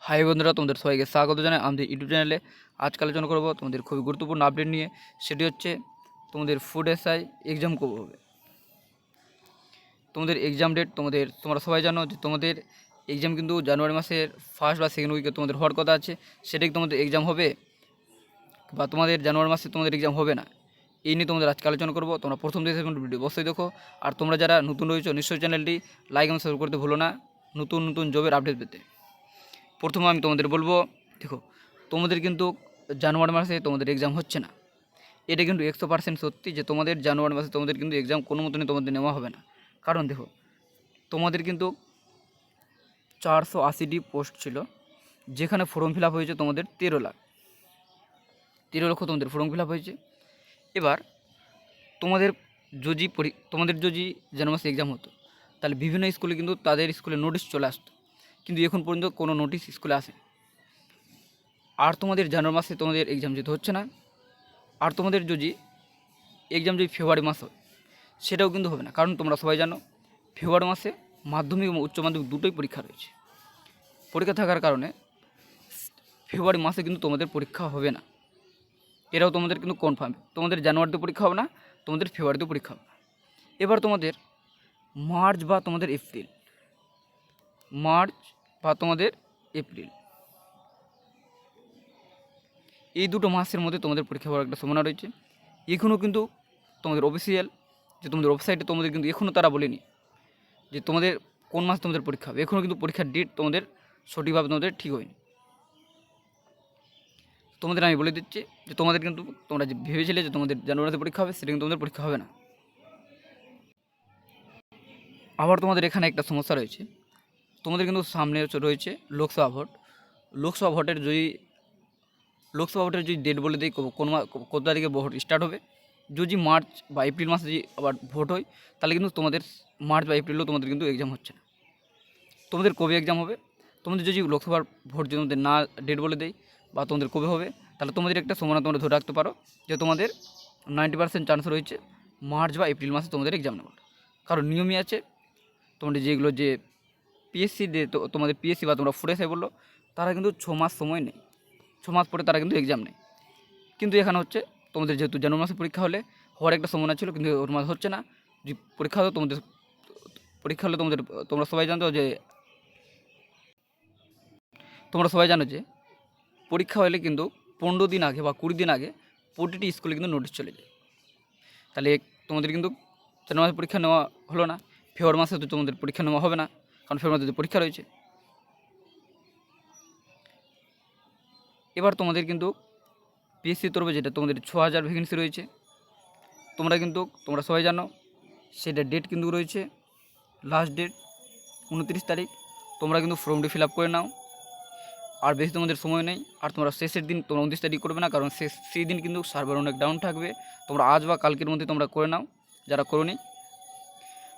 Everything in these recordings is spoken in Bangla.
হাই বন্ধুরা, তোমাদের সবাইকে স্বাগত জানাই আমাদের ইউটিউব চ্যানেলে। আজকে আলোচনা করবো তোমাদের খুবই গুরুত্বপূর্ণ আপডেট নিয়ে। সেটি হচ্ছে তোমাদের ফুড এসআই এক্সাম কবে হবে। তোমাদের এক্সাম ডেট তোমরা সবাই জানো যে তোমাদের এক্সাম কিন্তু জানুয়ারি মাসের ফার্স্ট বা সেকেন্ড উইকে তোমাদের হওয়ার কথা আছে। সেটাই তোমাদের এক্সাম হবে বা তোমাদের জানুয়ারি মাসে তোমাদের এক্সাম হবে না, এই নিয়ে তোমাদের আজকে আলোচনা করবো। তোমরা প্রথম থেকে ভিডিও অবশ্যই দেখো। আর তোমরা যারা নতুন রয়েছো নিশ্চয়ই চ্যানেলটি লাইক এবং সাবস্ক্রাইব করতে ভুলো না নতুন নতুন জবের আপডেট পেতে। প্রথমে আমি তোমাদের বলবো, দেখো তোমাদের কিন্তু জানুয়ারি মাসে তোমাদের এক্সাম হচ্ছে না। এটা কিন্তু 100% সত্যি যে তোমাদের জানুয়ারি মাসে তোমাদের কিন্তু এক্সাম কোনো মতনই তোমাদের নেওয়া হবে না। কারণ দেখো তোমাদের কিন্তু 480টি পোস্ট ছিল, যেখানে ফর্ম ফিল আপ হয়েছে তোমাদের 13 লক্ষ তোমাদের ফর্ম ফিল আপ হয়েছে। এবার তোমাদের যদি জানুয়ারি মাসে এক্সাম হতো, তাহলে বিভিন্ন স্কুলে কিন্তু তাদের স্কুলে নোটিশ চলে আসতো, কিন্তু এখন পর্যন্ত কোনো নোটিশ স্কুলে আসে। আর তোমাদের জানুয়ারি মাসে তোমাদের এক্সাম যেতে হচ্ছে না। আর তোমাদের যদি এক্সাম যদি ফেব্রুয়ারি মাস হয়, সেটাও কিন্তু হবে না। কারণ তোমরা সবাই জানো ফেব্রুয়ারি মাসে মাধ্যমিক এবং উচ্চ মাধ্যমিক দুটোই পরীক্ষা রয়েছে। পরীক্ষা থাকার কারণে ফেব্রুয়ারি মাসে কিন্তু তোমাদের পরীক্ষা হবে না। এরাও তোমাদের কিন্তু কনফার্ম, তোমাদের জানুয়ারিতে পরীক্ষা হবে না, তোমাদের ফেব্রুয়ারিতে পরীক্ষা হবে না। এবার তোমাদের মার্চ বা তোমাদের এপ্রিল এই দুটো মাসের মধ্যে তোমাদের পরীক্ষা হওয়ার একটা সম্ভাবনা রয়েছে। এখনও কিন্তু তোমাদের অফিসিয়াল যে তোমাদের ওয়েবসাইটে তোমাদের কিন্তু এখনও তারা বলেনি যে তোমাদের কোন মাস তোমাদের পরীক্ষা হবে। এখনও কিন্তু পরীক্ষার ডেট তোমাদের সঠিকভাবে তোমাদের ঠিক হয়নি। তোমাদের আমি বলে দিচ্ছি যে তোমাদের কিন্তু তোমরা যে ভেবেছিলে যে তোমাদের জানুয়ারিতে পরীক্ষা হবে, সেটা কিন্তু তোমাদের পরীক্ষা হবে না। আবার তোমাদের এখানে একটা সমস্যা রয়েছে, তোমাদের কিন্তু সামনে রয়েছে লোকসভা ভোটের যদি ডেট বলে দিই কত তারিখে ভোট স্টার্ট হবে। যদি মার্চ বা এপ্রিল মাসে যদি আবার ভোট হয়, তাহলে কিন্তু তোমাদের মার্চ বা এপ্রিলেও তোমাদের কিন্তু এক্সাম হচ্ছে না। তোমাদের কবে এক্সাম হবে, তোমাদের যদি লোকসভার ভোট যদি তোমাদের না ডেট বলে দেয় বা তোমাদের কবে হবে, তাহলে তোমাদের একটা সম্ভাবনা তোমরা ধরে রাখতে পারো যে তোমাদের 90% চান্স রয়েছে মার্চ বা এপ্রিল মাসে তোমাদের এক্সাম নেওয়ার। কারণ নিয়মই আছে, তোমাদের যেগুলো যে পিএসসি তোমাদের পিএসসি বা তোমরা ফুড এসআই বললো, তারা কিন্তু 6 মাস সময় নেই, 6 মাস পরে তারা কিন্তু এক্সাম নেয়। কিন্তু এখানে হচ্ছে তোমাদের যেহেতু জানুয়ারি মাসে পরীক্ষা হওয়ার একটা সম্ভাবনা ছিল, কিন্তু ওর মাস হচ্ছে না। যদি পরীক্ষা হলে তোমরা সবাই জানো যে পরীক্ষা হলে কিন্তু 15 দিন আগে বা 20 দিন আগে প্রতিটি স্কুলে কিন্তু নোটিশ চলে যায়। তাহলে তোমাদের কিন্তু জানুয়ারি মাসে পরীক্ষা নেওয়া হলো না, ফেব্রুয়ারি মাসে তো তোমাদের পরীক্ষা নেওয়া হবে না, কারণ ফেব্রুয়ারি মাসে পরীক্ষা রয়েছে। এবার তোমাদের কিন্তু পিএসসির তরফে যেটা তোমাদের 6000 ভ্যাকেন্সি রয়েছে, তোমরা সবাই জানো সেটা ডেট কিন্তু রয়েছে লাস্ট ডেট 29 তারিখ। তোমরা কিন্তু ফর্মটি ফিল আপ করে নাও, আর বেশি তোমাদের সময় নেই। আর তোমরা শেষের দিন তোমরা 29 তারিখ করবে না, কারণ সেই দিন কিন্তু সার্ভার অনেক ডাউন থাকবে। তোমরা আজ বা কালকের মধ্যে তোমরা করে নাও যারা করোনি।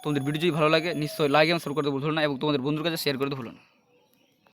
তোমাদের ভিডিও যদি ভালো লাগে নিশ্চয়ই লাইক এবং শেয়ার করতে ভুলো না, এবং তোমাদের বন্ধুর কাছে শেয়ার করতে ভুলো না।